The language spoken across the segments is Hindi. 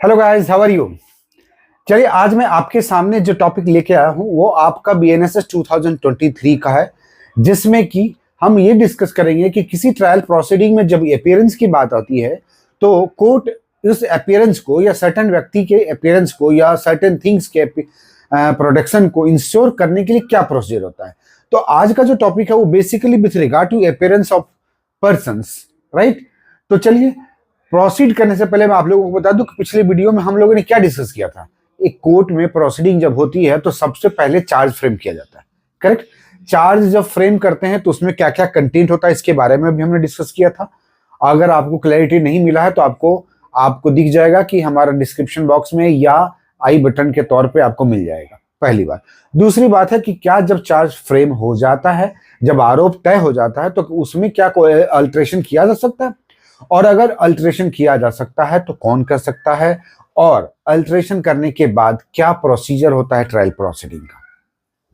Hello guys, how are you. चलिए, आज मैं आपके सामने जो टॉपिक लेके आया हूँ वो आपका बीएनएसएस 2023 का है, जिसमें कि हम ये डिस्कस करेंगे कि किसी ट्रायल प्रोसीडिंग में जब अपीयरेंस की बात आती है तो कोर्ट उस अपीयरेंस को या सर्टेन व्यक्ति के अपीयरेंस को या सर्टेन थिंग्स के प्रोडक्शन को इंश्योर करने के लिए क्या प्रोसीजर होता है। तो आज का जो टॉपिक है वो basically with regard to appearance of persons, right. तो चलिए, प्रोसीड करने से पहले मैं आप लोगों को बता दूं कि पिछले वीडियो में हम लोगों ने क्या डिस्कस किया था। एक कोर्ट में प्रोसीडिंग जब होती है तो सबसे पहले चार्ज फ्रेम किया जाता है, करेक्ट। चार्ज जब फ्रेम करते हैं तो उसमें क्या क्या कंटेंट होता है इसके बारे में भी हमने डिस्कस किया था। अगर आपको क्लैरिटी नहीं मिला है तो आपको दिख जाएगा कि हमारा डिस्क्रिप्शन बॉक्स में या आई बटन के तौर पे आपको मिल जाएगा, पहली बात। दूसरी बात है कि क्या जब चार्ज फ्रेम हो जाता है, जब आरोप तय हो जाता है तो उसमें क्या कोई अल्टरेशन किया जा सकता है, और अगर अल्टरेशन किया जा सकता है तो कौन कर सकता है, और अल्टरेशन करने के बाद क्या प्रोसीजर होता है ट्रायल प्रोसीडिंग का,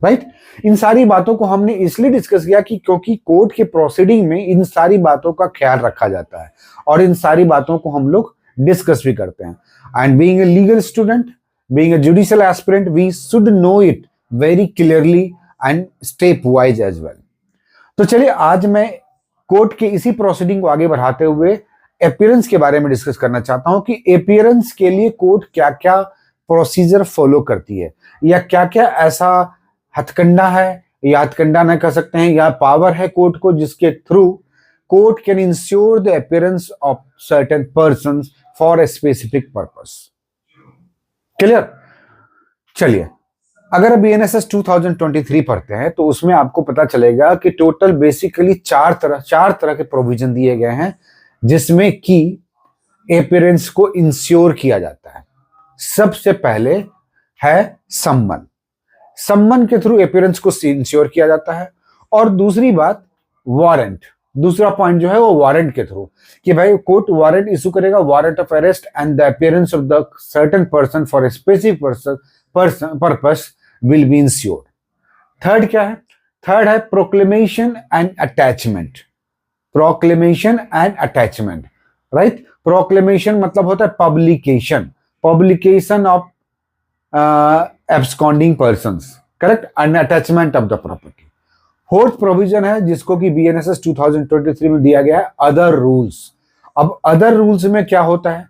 राइट। इन सारी बातों को हमने इसलिए डिस्कस किया कि क्योंकि कोर्ट के प्रोसीडिंग में इन सारी बातों का ख्याल रखा जाता है और इन सारी बातों को हम लोग डिस्कस भी करते हैं। And being a legal student, being a judicial aspirant, we should know it very clearly and step wise as well. तो चलिए, आज मैं कोर्ट के इसी प्रोसीडिंग को आगे बढ़ाते हुए अपीयरेंस के बारे में डिस्कस करना चाहता हूं कि अपीयरेंस के लिए कोर्ट क्या क्या प्रोसीजर फॉलो करती है, या क्या क्या ऐसा हथकंडा है या हथकंडा नहीं कह सकते हैं, या पावर है कोर्ट को जिसके through court can ensure the appearance of certain persons for a specific purpose. Clear. चलिए, अगर बीएनएसएस 2023 पढ़ते हैं तो उसमें आपको पता चलेगा कि टोटल बेसिकली चार तरह के प्रोविजन दिए गए हैं जिसमें कि अपीयरेंस को इंश्योर किया जाता है। सबसे पहले है सम्मन के थ्रू अपीयरेंस को इंश्योर किया जाता है। और दूसरी बात वारंट, दूसरा पॉइंट जो है वो वारंट के थ्रू, कि भाई कोर्ट वारंट इशू करेगा, warrant of arrest and the appearance of the certain person for a specific purpose will be ensured. Third क्या है? थर्ड है proclamation and attachment. Proclamation and attachment, right. Proclamation मतलब होता है publication of absconding persons, correct, and attachment of the property. Fourth provision है जिसको कि बीएनएसएस 2023 में दिया गया है, अदर रूल्स। अब अदर रूल्स में क्या होता है?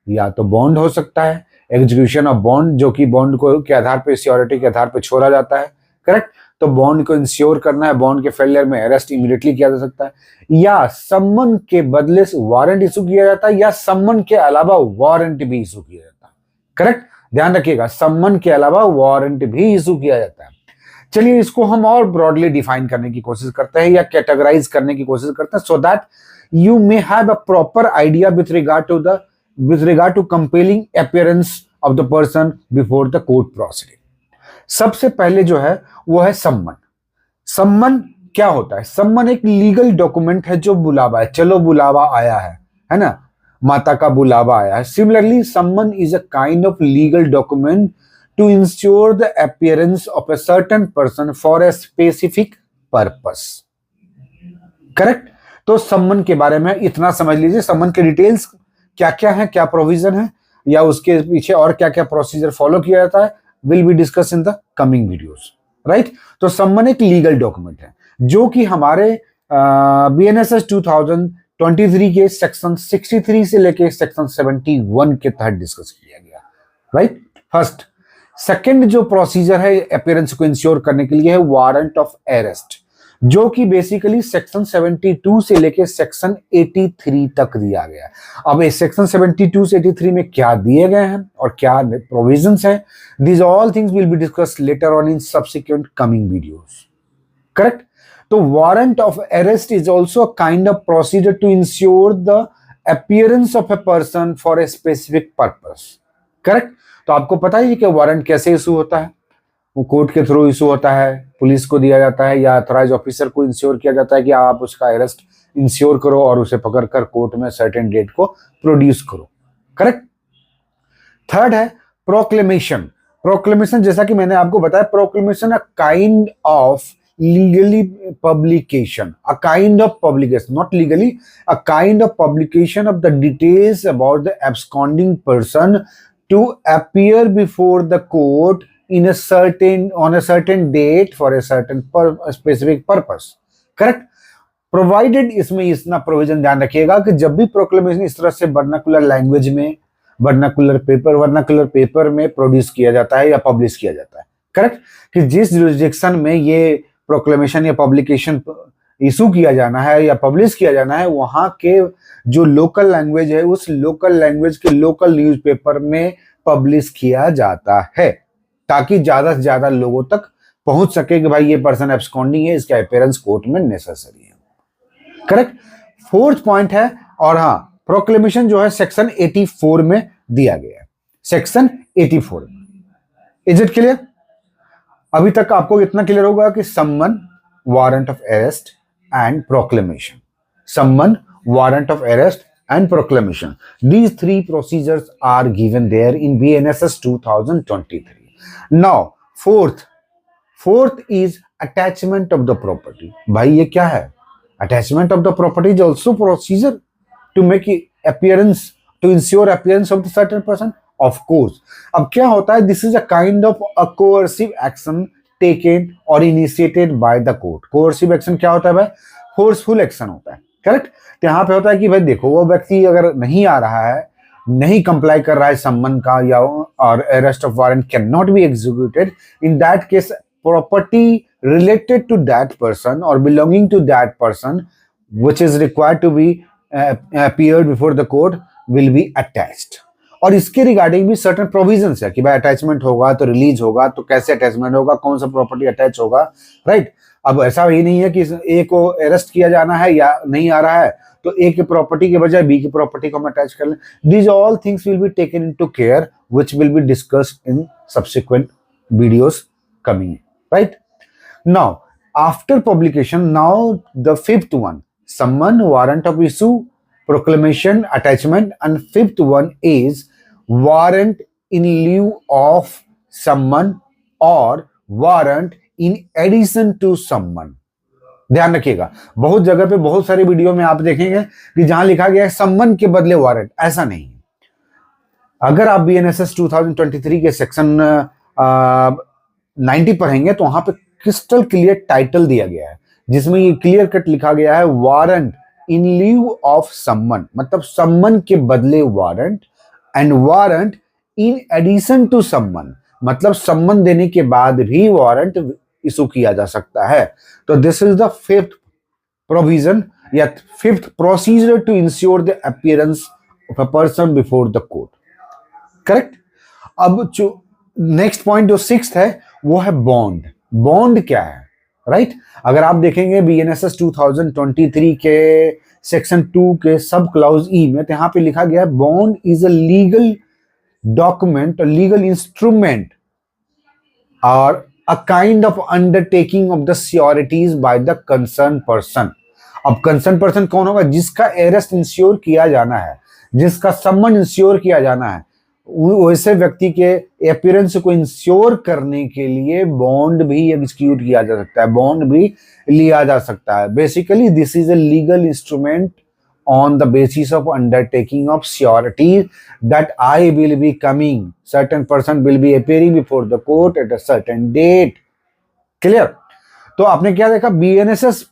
या तो बॉन्ड हो सकता है, एग्जीक्यूशन ऑफ बॉन्ड, जो कि बॉन्ड को के आधार पे, सिक्योरिटी के आधार पे छोड़ा जाता है, करेक्ट। तो बॉन्ड को इंश्योर करना है, बॉन्ड के फेलियर में अरेस्ट इमीडिएटली किया जा सकता है, या सम्मन के बदले से वारंट इशू किया जाता है, या सम्मन के अलावा वारंट भी इशू किया जाता है, करेक्ट। दैट रखिएगा, सम्मन के अलावा वारंट भी इशू किया जाता है। चलिए, इसको हम और ब्रॉडली डिफाइन करने की कोशिश करते हैं या कैटेगराइज करने की कोशिश करते हैं, so that you may have a proper idea with regard to compelling appearance of the person before the court proceeding. सबसे पहले जो है वो है सम्मन। सम्मन क्या होता है? सम्मन एक लीगल डॉक्यूमेंट है जो बुलावा है, चलो बुलावा आया है ना, माता का बुलावा आया है। Similarly summons is a kind of legal document to ensure the appearance of a certain person for a specific purpose, correct. तो सम्मन के बारे में इतना समझ लीजिए, सम्मन के डिटेल्स क्या क्या है, क्या प्रोविजन है, या उसके पीछे और क्या क्या प्रोसीजर फॉलो किया जाता है, will be discuss in the coming videos, right. तो सम्मन एक लीगल डॉक्यूमेंट है जो कि हमारे बीएनएसएस 2023 के सेक्शन 63 से लेके सेक्शन 71 के तहत डिस्कस किया गया, राइट। फर्स्ट। सेकंड जो प्रोसीजर है अपीयरेंस को इंश्योर करने के लिए है वारंट ऑफ अरेस्ट, जो कि बेसिकली सेक्शन 72 से लेके सेक्शन 83 तक दिया गया है। अब इस सेक्शन 72 से 83 में क्या दिए गए हैं और क्या प्रोविजंस हैं, these all things will be discussed later on in subsequent coming videos, correct। तो warrant of arrest is also a kind of procedure to ensure the appearance of a person for a specific purpose, correct। तो आपको पता है कि वारंट कैसे इशू होता है? वो कोर्ट के थ्रू इशू होता है, पुलिस को दिया जाता है या अथॉराइज ऑफिसर को इंश्योर किया जाता है कि आप उसका अरेस्ट इंश्योर करो और उसे पकड़कर कोर्ट में सर्टेन डेट को प्रोड्यूस करो, करेक्ट। थर्ड है प्रोक्लेमेशन। प्रोक्लेमेशन, जैसा कि मैंने आपको बताया, proclamation a kind of legally publication, a kind of publication, not legally, a kind of publication of the details about the absconding person to appear before the court in a certain date for a certain specific purpose. Correct? Provided, इसमें इतना प्रोविजन ध्यान रखिएगा कि जब भी प्रोक्लेमेशन इस तरह से वर्नाकुलर लैंग्वेज में, वर्नाकुलर पेपर में प्रोड्यूस किया जाता है या पब्लिश किया जाता है, करेक्ट, कि जिस जुरिसडिक्शन में ये प्रोक्लेमेशन या पब्लिकेशन इशू किया जाना है या पब्लिश किया जाना है, वहां के जो लोकल लैंग्वेज है उस लोकल लैंग्वेज के लोकल न्यूज़पेपर में पब्लिश किया जाता है, ताकि ज्यादा से ज्यादा लोगों तक पहुंच सके कि भाई ये पर्सन एब्सकॉन्डिंग है, इसका अपीयरेंस कोर्ट में नेसेसरी है। करेक्ट? फोर्थ पॉइंट है, और हाँ, प्रोक्लेमेशन जो है सेक्शन 84 में दिया गया है, सेक्शन 84 में। Is it clear? अभी तक आपको इतना क्लियर होगा कि summon, warrant of arrest and proclamation, summon, warrant of arrest and proclamation, these three procedures are given there in BNSS 2023. Now fourth is attachment of the property. भाई ये क्या है? Attachment of the property is also procedure to make appearance, to ensure appearance of the certain person, of course. अब क्या होता है? This is a kind of a coercive action taken or initiated by the court. Coercive action क्या होता है भाई? Forceful action होता है, करेक्ट? तो यहाँ पे होता है कि भाई देखो, वो व्यक्ति अगर नहीं आ रहा है, नहीं कंप्लाई कर रहा है सम्मन का, या और arrest of warrant can not be executed, in that case property related to that person और belonging to that person which is required to be appeared before the court will be attached. और इसके रिगार्डिंग भी सर्टेन प्रोविजंस है कि भाई अटैचमेंट होगा तो रिलीज होगा, तो कैसे अटैचमेंट होगा, कौन सा प्रॉपर्टी अटैच होगा, राइट? अब ऐसा ही नहीं है कि ए को अरेस्ट किया जाना है या नहीं आ रहा है तो ए की प्रॉपर्टी के बजाय बी की प्रॉपर्टी को हम अटैच कर लें। These all things will be taken into care which will be discussed in subsequent videos coming, right? Now after publication, now the fifth one, summon, warrant of issue, proclamation, attachment, and fifth one is warrant in lieu of summon or warrant in addition to summon. ध्यान रखिएगा, बहुत जगह पे बहुत सारी वीडियो में आप देखेंगे कि जहां लिखा गया है सम्मन के बदले वारंट, ऐसा नहीं है। अगर आप BNSS 2023 के सेक्शन 90 पढ़ेंगे तो वहां पे क्रिस्टल क्लियर टाइटल दिया गया है जिसमें ये क्लियर कट लिखा गया है वारंट इन लीव ऑफ सम्मन, मतलब सम्मन के बदले warrant, and warrant in addition to summons, मतलब सम्मन देने के बाद भी वारंट इशू किया जा सकता है। तो this is the fifth provision या fifth procedure to ensure the appearance of a person before the court, correct? अब जो नेक्स्ट पॉइंट जो सिक्स्थ है वो है बॉन्ड। बॉन्ड क्या है, राइट? अगर आप देखेंगे BNSS 2023 के सेक्शन 2 के सब क्लाउज ई में, तो यहाँ पे लिखा गया है bond is a legal document, legal instrument और a kind of undertaking of the sureties by the concern person. अब कंसर्न पर्सन कौन होगा? जिसका अरेस्ट इंश्योर किया जाना है, जिसका सम्मन इंश्योर किया जाना है, वैसे व्यक्ति के अपीयरेंस को इंश्योर करने के लिए बॉन्ड भी एग्जीक्यूट किया जा सकता है, बॉन्ड भी लिया जा सकता है। Basically this is a legal instrument on the basis of undertaking of surety that I will be coming, certain person will be appearing before the court at a certain date. Clear? तो आपने क्या देखा, BNSS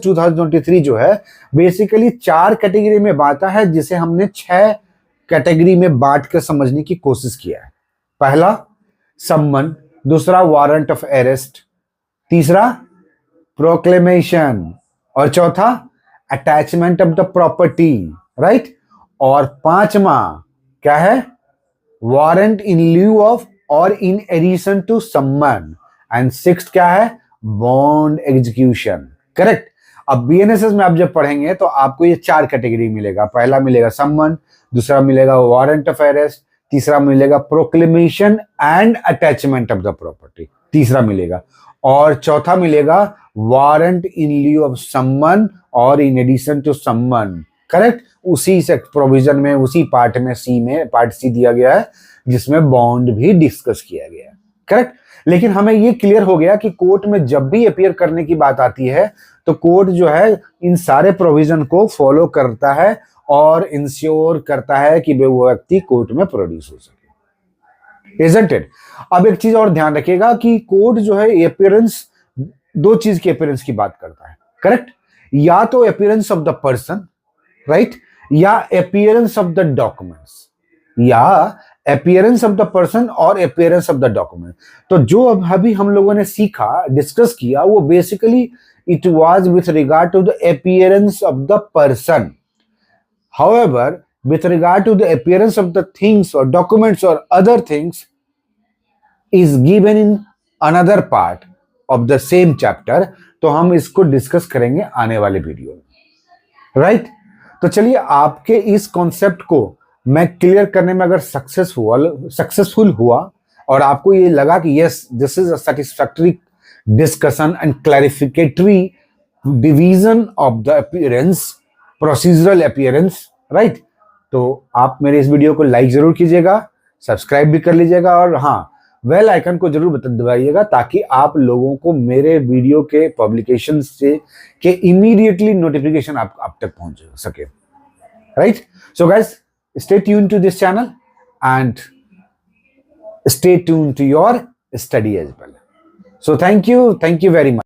2023 जो है बेसिकली 4 कैटेगरी में बांटा है, जिसे हमने 6 कैटेगरी में बांट कर समझने की कोशिश किया है। पहला सम्मन, दूसरा वारंट ऑफ अरेस्ट, तीसरा प्रोक्लेमेशन, और चौथा attachment of the property, right? और पांचवा क्या है? वारंट इन ल्यू ऑफ और इन एडिशन टू सम्मन, एंड सिक्स्थ क्या है? Bond execution, correct? अब BNSS में आप जब पढ़ेंगे तो आपको ये 4 कैटेगरी मिलेगा। पहला मिलेगा सम्मन, दूसरा मिलेगा वारंट ऑफ अरेस्ट, तीसरा मिलेगा proclamation and attachment of the property, तीसरा मिलेगा, और चौथा मिलेगा वारंट इन ल्यू ऑफ सम्मन और इन एडिशन टू सम्मन, करेक्ट? उसी से प्रोविजन में, उसी पार्ट में, सी में, पार्ट सी दिया गया है जिसमें बॉन्ड भी डिस्कस किया गया है, करेक्ट? लेकिन हमें ये क्लियर हो गया कि कोर्ट में जब भी अपीयर करने की बात आती है तो कोर्ट जो है इन सारे प्रोविजन को फॉलो करता है और इंश्योर करता है कि वो व्यक्ति कोर्ट में प्रोड्यूस हो सके, इजंट इट? अब एक चीज और ध्यान रखिएगा कि कोर्ट जो है अपीयरेंस, दो चीज की अपीयरेंस की बात करता है, करेक्ट? या तो appearance of the person, right, या अपीयरेंस ऑफ द डॉक्यूमेंट्स, या अपीयरेंस ऑफ द पर्सन और अपीयरेंस ऑफ द डॉक्यूमेंट। तो जो अब अभी हम लोगों ने सीखा, डिस्कस किया, वो basically it was with regard to the appearance of the person. However, with regard to the appearance of the things or documents or other things is given in another part of the same chapter, तो हम इसको डिस्कस करेंगे आने वाले वीडियो में, राइट? तो चलिए, आपके इस कॉन्सेप्ट को मैं क्लियर करने में अगर सक्सेसफुल हुआ और आपको ये लगा कि yes, this is a satisfactory discussion and clarificatory division of the appearance, procedural appearance, right, तो आप मेरे इस वीडियो को लाइक जरूर कीजिएगा, सब्सक्राइब भी कर लीजिएगा और हाँ, बेल आइकन को जरूर दबाइएगा ताकि आप लोगों को मेरे वीडियो के पब्लिकेशन से के इमीडिएटली नोटिफिकेशन आप तक पहुंच सके, right? So guys, stay tuned to this channel and stay tuned to your study as well. So thank you very much.